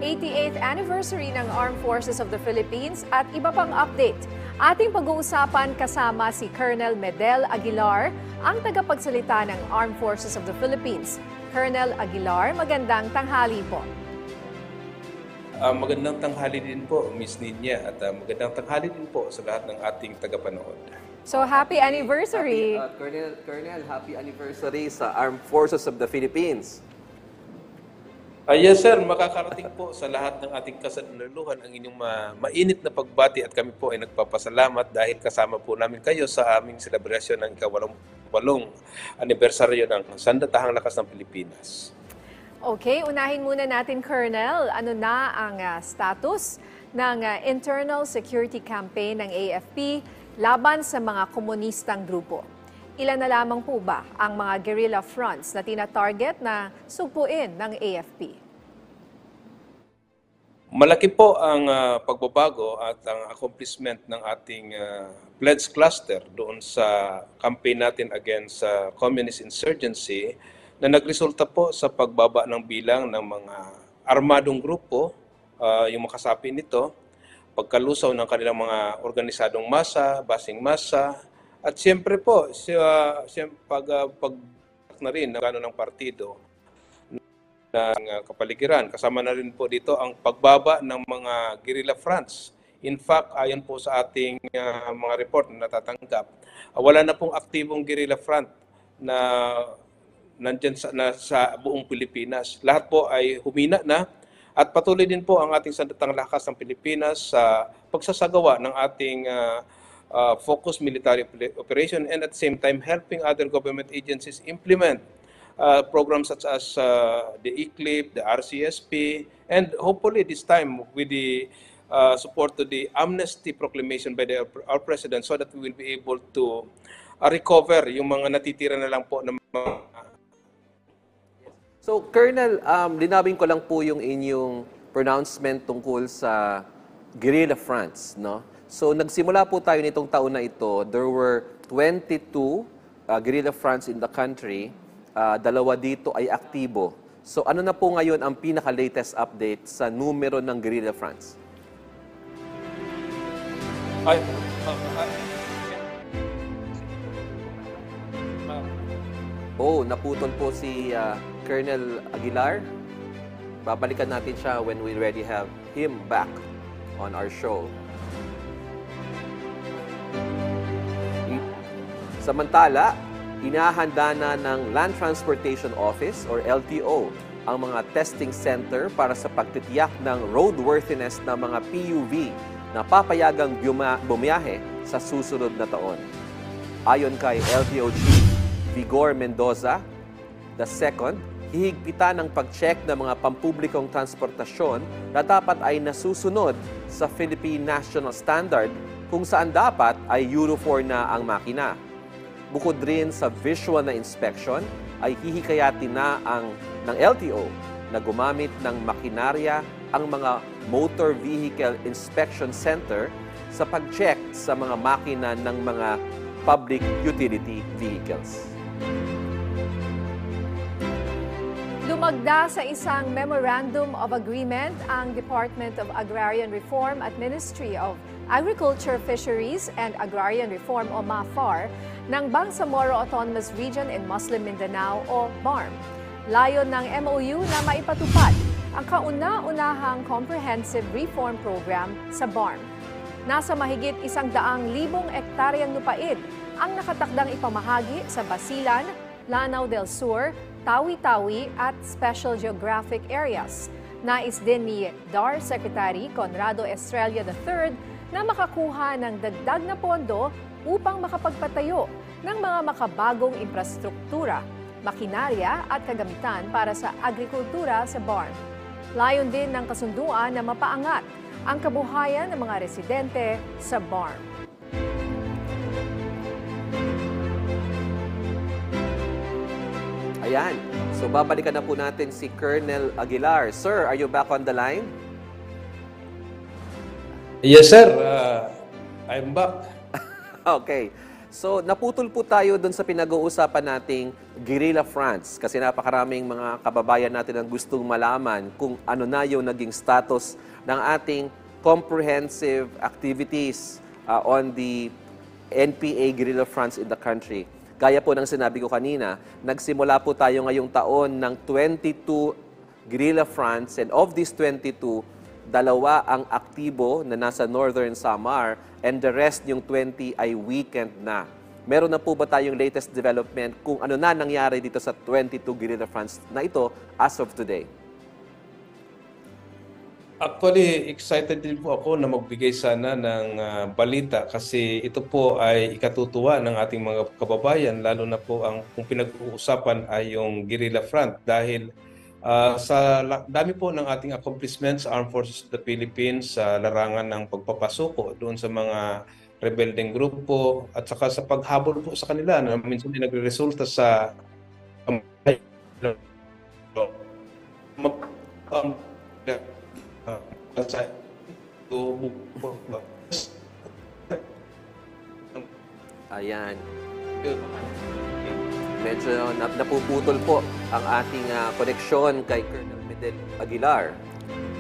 88th anniversary ng Armed Forces of the Philippines at iba pang update. Ating pag-uusapan kasama si Colonel Medel Aguilar, ang tagapagsalita ng Armed Forces of the Philippines. Colonel Aguilar, magandang tanghali po. Magandang tanghali din po, Miss Ninya, at magandang tanghali din po sa lahat ng ating tagapanood. So, happy anniversary! Colonel, happy anniversary sa Armed Forces of the Philippines. Yes sir, makakarating po sa lahat ng ating kasanluluhan ang inyong mainit na pagbati at kami po ay nagpapasalamat dahil kasama po namin kayo sa aming selebrasyon ng ika-88 anibersaryo ng Sandatahang Lakas ng Pilipinas. Okay, unahin muna natin, Colonel. Ano na ang status ng internal security campaign ng AFP laban sa mga komunistang grupo? Ilan na lamang po ba ang mga guerrilla fronts na tina-target na sugpuin ng AFP? Malaki po ang pagbabago at ang accomplishment ng ating pledge cluster doon sa campaign natin against communist insurgency na nagresulta po sa pagbaba ng bilang ng mga armadong grupo, yung makasapi nito, pagkalusaw ng kanilang mga organisadong masa, basing masa, at siyempre po, pag na rin ng ng partido ng kapaligiran. Kasama na rin po dito ang pagbaba ng mga guerrilla fronts. In fact, ayon po sa ating mga report na natatanggap, wala na pong aktibong guerrilla front na nandyan sa buong Pilipinas. Lahat po ay humina na at patuloy din po ang ating Sandatahang Lakas ng Pilipinas sa pagsasagawa ng ating focused military operation and at the same time helping other government agencies implement programs such as the ECLIP, the RCSP, and hopefully this time with the support to the amnesty proclamation by our President so that we will be able to recover yung mga natitira na lang po ng mga... So, Colonel, linawin ko lang po yung inyong pronouncement tungkol sa guerrilla fronts, no? So, nagsimula po tayo nitong taon na ito. There were 22 guerrilla fronts in the country. Dalawa dito ay aktibo. So, ano na po ngayon ang pinaka-latest update sa numero ng guerrilla fronts? Naputol po si Colonel Aguilar. Babalikan natin siya when we already have him back on our show. Samantala, inahanda na ng Land Transportation Office or LTO ang mga testing center para sa pagtitiyak ng roadworthiness ng mga PUV na papayagang bumiyahe sa susunod na taon. Ayon kay LTO Chief Vigor Mendoza, the second, hihigpitan ang pag-check ng mga pampublikong transportasyon na dapat ay nasusunod sa Philippine National Standard kung saan dapat ay Euro 4 na ang makina. Bukod rin sa visual na inspection, ay hihikayatin na ng LTO na gumamit ng makinarya ang mga Motor Vehicle Inspection Center sa pag-check sa mga makina ng mga public utility vehicles. Lumagda sa isang Memorandum of Agreement ang Department of Agrarian Reform at Ministry of Agriculture, Fisheries, and Agrarian Reform o MAFAR ng Bangsamoro Autonomous Region in Muslim Mindanao o BARM. Layon ng MOU na maipatupad ang kauna-unahang comprehensive reform program sa BARM. Nasa mahigit 100,000 ektaryang lupain ang nakatakdang ipamahagi sa Basilan, Lanao del Sur, Tawi-Tawi at Special Geographic Areas. Nais din ni DAR Secretary Conrado Estrella III na makakuha ng dagdag na pondo upang makapagpatayo ng mga makabagong infrastruktura, makinarya at kagamitan para sa agrikultura sa BARM. Layon din ng kasunduan na mapaangat ang kabuhayan ng mga residente sa BARM. Ayan. So, babalikan na po natin si Colonel Aguilar. Sir, are you back on the line? Yes, sir. I'm back. Okay. So, naputol po tayo doon sa pinag-uusapan nating guerrilla fronts kasi napakaraming mga kababayan natin ang gustong malaman kung ano na yung naging status ng ating comprehensive activities on the NPA guerrilla fronts in the country. Gaya po ng sinabi ko kanina, nagsimula po tayo ngayong taon ng 22 guerrilla fronts, and of these 22, dalawa ang aktibo na nasa Northern Samar and the rest yung 20 ay weekend na. Meron na po ba tayong latest development kung ano na nangyari dito sa 22 guerrilla fronts na ito as of today? Actually, excited din po ako na magbigay sana ng balita kasi ito po ay ikatutuwa ng ating mga kababayan, lalo na po ang kung pinag-uusapan ay yung guerrilla front dahil sa dami po ng ating accomplishments sa Armed Forces of the Philippines sa larangan ng pagpapasuko doon sa mga rebelding grupo at saka sa paghabol po sa kanila na minsan din nagre-resulta sa Ayan. Medyo napuputol po ang ating koneksyon kay Colonel Medel Aguilar.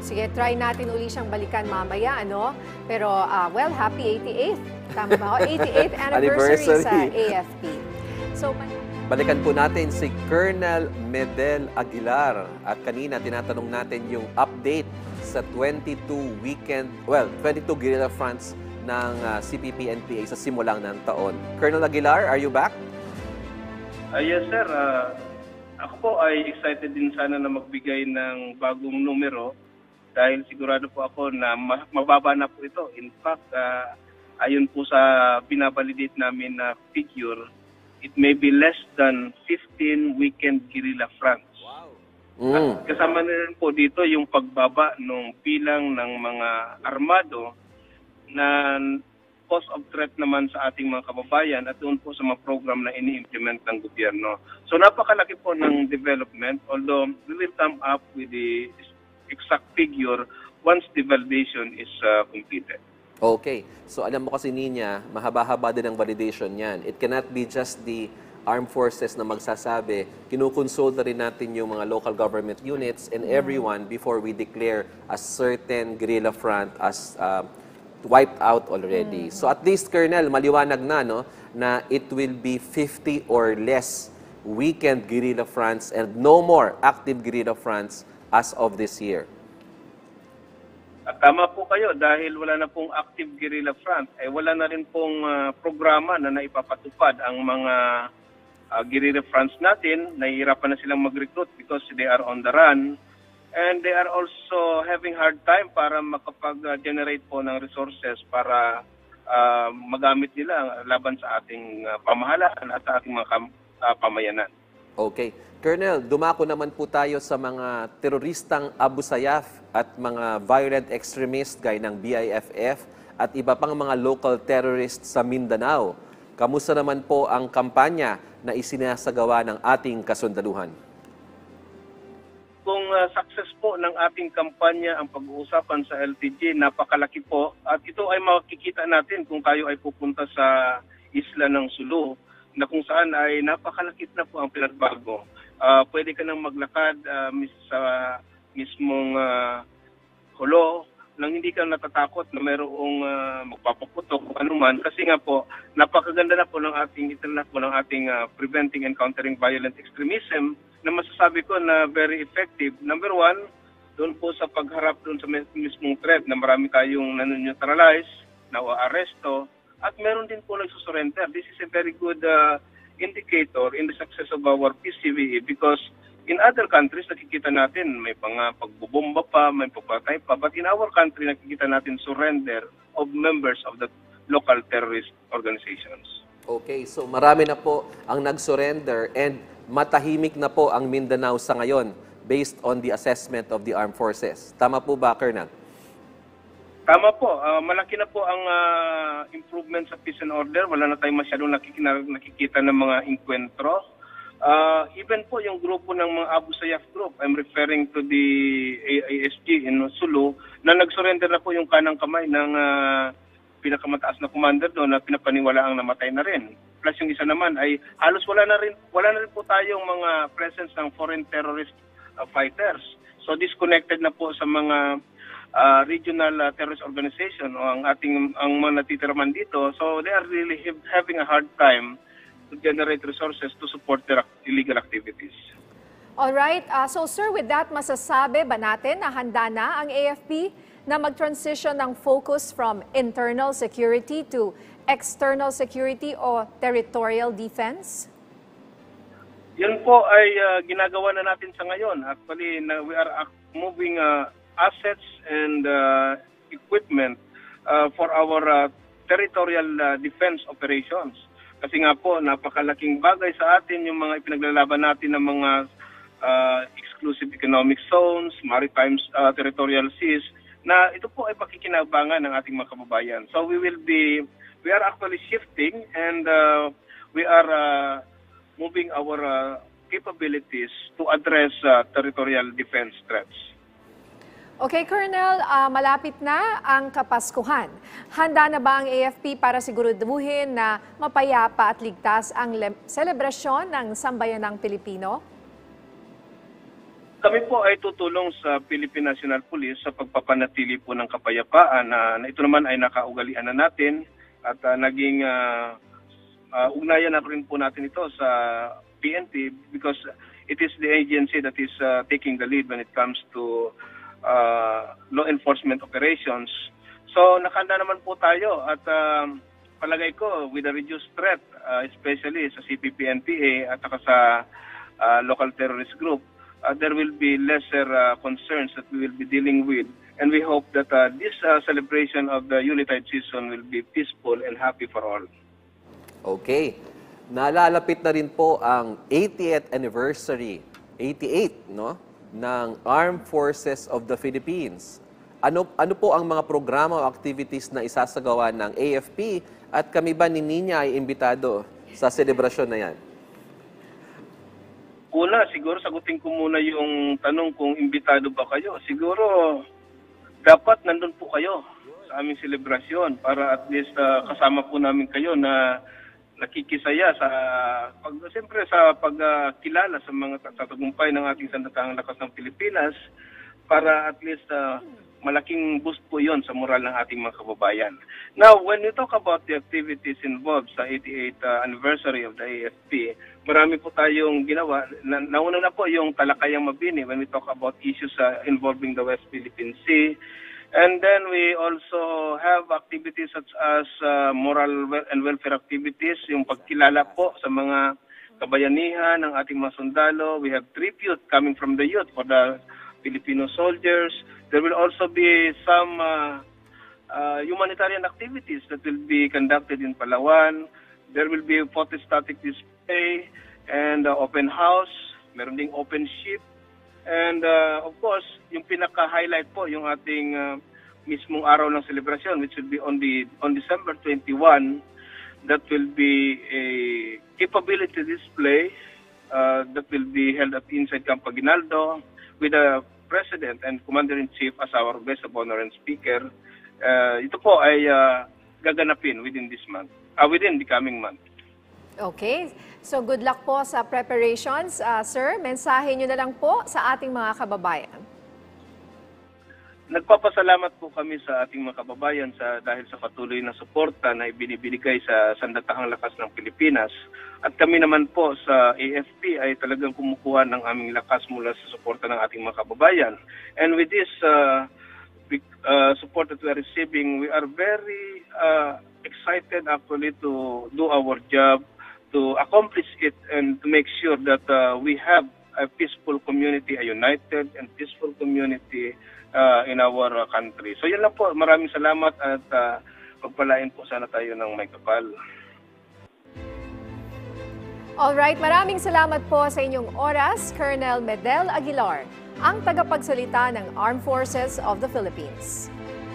Sige, try natin uli siyang balikan mamaya, ano? Pero, well, happy 88th. Tama ba? 88th anniversary sa AFP. So, balikan po natin si Colonel Medel Aguilar. At kanina, tinatanong natin yung update sa 22 guerrilla fronts ng CPP-NPA sa simulang ng taon. Colonel Aguilar, are you back? Yes, sir. Ako po ay excited din sana na magbigay ng bagong numero dahil sigurado po ako na mababa na po ito. In fact, ayon po sa binabalidate namin na figure, it may be less than 15 weekend guerrilla fronts. Wow. At kasama na rin po dito yung pagbaba ng bilang ng mga armado na cause of threat naman sa ating mga kababayan at doon po sa mga program na ini-implement ng gobyerno. So napakalaki po ng development, although we will come up with the exact figure once the validation is completed. Okay. So alam mo kasi Ninya, mahaba-haba din ang validation niyan. It cannot be just the armed forces na magsasabi. Kinukonsulta rin natin yung mga local government units and everyone before we declare a certain guerrilla front as wiped out already. So at least, Colonel, maliwanag na, no, na it will be 50 or less weekend guerrilla fronts and no more active guerrilla fronts as of this year. At tama po kayo dahil wala na pong active guerrilla front, wala na rin pong programa na naipapatupad ang mga guerrilla fronts natin. Nahihirapan na silang mag-recruit because they are on the run. And they are also having hard time para makapag-generate po ng resources para magamit nila laban sa ating pamahalaan at sa ating mga pamayanan. Okay. Colonel, dumako naman po tayo sa mga teroristang Abu Sayyaf at mga violent extremists gaya ng BIFF at iba pang mga local terrorists sa Mindanao. Kamusta naman po ang kampanya na isinasagawa ng ating kasundaluhan? Kung success po ng ating kampanya ang pag-uusapan sa LTG, napakalaki po. At ito ay makikita natin kung tayo ay pupunta sa isla ng Sulu, na kung saan ay napakalaki na po ang pinagbago. Pwede ka nang maglakad sa mismong hulo nang hindi ka natatakot na mayroong magpapaputok o anuman. Kasi nga po, napakaganda na po ng ating internet po ng ating Preventing and Countering Violent Extremism na masasabi ko na very effective. Number one, doon po sa pagharap doon sa mismong threat na marami tayong nanoneutralize, na-aresto, at meron din po nagsusurrender. This is a very good indicator in the success of our PCVE because in other countries, nakikita natin may mga pagbubomba pa, may pagpatay pa. But in our country, nakikita natin surrender of members of the local terrorist organizations. Okay, so marami na po ang nag-surrender and matahimik na po ang Mindanao sa ngayon based on the assessment of the armed forces. Tama po ba, Colonel? Tama po. Malaki na po ang improvement sa peace and order. Wala na tayong masyadong nakikita ng mga inkwentro. Even po yung grupo ng mga Abu Sayyaf group, I'm referring to the AISG in Sulu, na nag-surrender na po yung kanang kamay ng pinakamataas na commander doon na pinapaniwalaang namatay na rin. Plus yung isa naman ay halos wala na rin po tayong mga presence ng foreign terrorist fighters. So disconnected na po sa mga regional terrorist organization o ang mga natitiraman dito. So they are really having a hard time to generate resources to support their illegal activities. Alright, so sir, with that, masasabi ba natin na handa na ang AFP na mag-transition ng focus from internal security to external security o territorial defense? Yan po ay ginagawa na natin sa ngayon. Actually, we are moving assets and equipment for our territorial defense operations. Kasi nga po, napakalaking bagay sa atin yung mga ipinaglalaban natin ng mga exclusive economic zones, maritime territorial seas, na ito po ay pakikinabangan ng ating mga kababayan. So we are actually shifting and we are moving our capabilities to address territorial defense threats. Okay, Colonel, malapit na ang Kapaskuhan. Handa na ba ang AFP para siguraduhin na mapayapa at ligtas ang selebrasyon ng Sambayanang Pilipino? Kami po ay tutulong sa Philippine National Police sa pagpapanatili po ng kapayapaan na ito naman ay nakaugalian na natin at naging ugnayan na rin po natin ito sa PNP because it is the agency that is taking the lead when it comes to law enforcement operations. So nakahanda naman po tayo at palagay ko with a reduced threat, especially sa CPP-NPA at saka sa local terrorist group, there will be lesser concerns that we will be dealing with. And we hope that this celebration of the Yuletide season will be peaceful and happy for all. Okay. Nalalapit na rin po ang 80th anniversary, 88, no, ng Armed Forces of the Philippines. Ano po ang mga programa o activities na isasagawa ng AFP at kami ba ni Nina ay imbitado sa selebrasyon na yan? Una, siguro sagutin ko muna yung tanong kung imbitado ba kayo. Siguro dapat nandun po kayo sa aming selebrasyon para at least kasama po namin kayo na nakikisaya sa siyempre sa pagkilala sa mga tagumpay ng ating sandatahang lakas ng Pilipinas para at least malaking boost po yon sa moral ng ating mga kababayan. Now, when we talk about the activities involved sa 88th anniversary of the AFP, marami po tayong ginawa. Nauna na po yung Talakayang Mabini when we talk about issues involving the West Philippine Sea. And then we also have activities such as moral and welfare activities, yung pagkilala po sa mga kabayanihan ng ating mga sundalo. We have tribute coming from the youth for the Filipino soldiers. There will also be some humanitarian activities that will be conducted in Palawan. There will be a photostatic display and open house. Meron ding open ship. And of course, yung pinaka-highlight po, yung ating mismong araw ng celebration, which will be on December 21, that will be a capability display that will be held at inside Camp Aguinaldo with the President and Commander-in-Chief as our guest of honor and speaker. Ito po ay gaganapin within this month, within the coming month. Okay, so good luck po sa preparations. Sir, mensahe nyo na lang po sa ating mga kababayan. Nagpapasalamat po kami sa ating mga kababayan dahil sa patuloy na suporta na ibinibigay sa Sandatahang Lakas ng Pilipinas. At kami naman po sa AFP ay talagang kumukuha ng aming lakas mula sa suporta ng ating mga kababayan. And with this support that we are receiving, we are very excited actually to do our job, to accomplish it and to make sure that we have a peaceful community, a united and peaceful community in our country. So yun lang po, maraming salamat at pagpalain po sana tayo ng may kapal. Alright, maraming salamat po sa inyong oras, Colonel Medel Aguilar, ang tagapagsalita ng Armed Forces of the Philippines.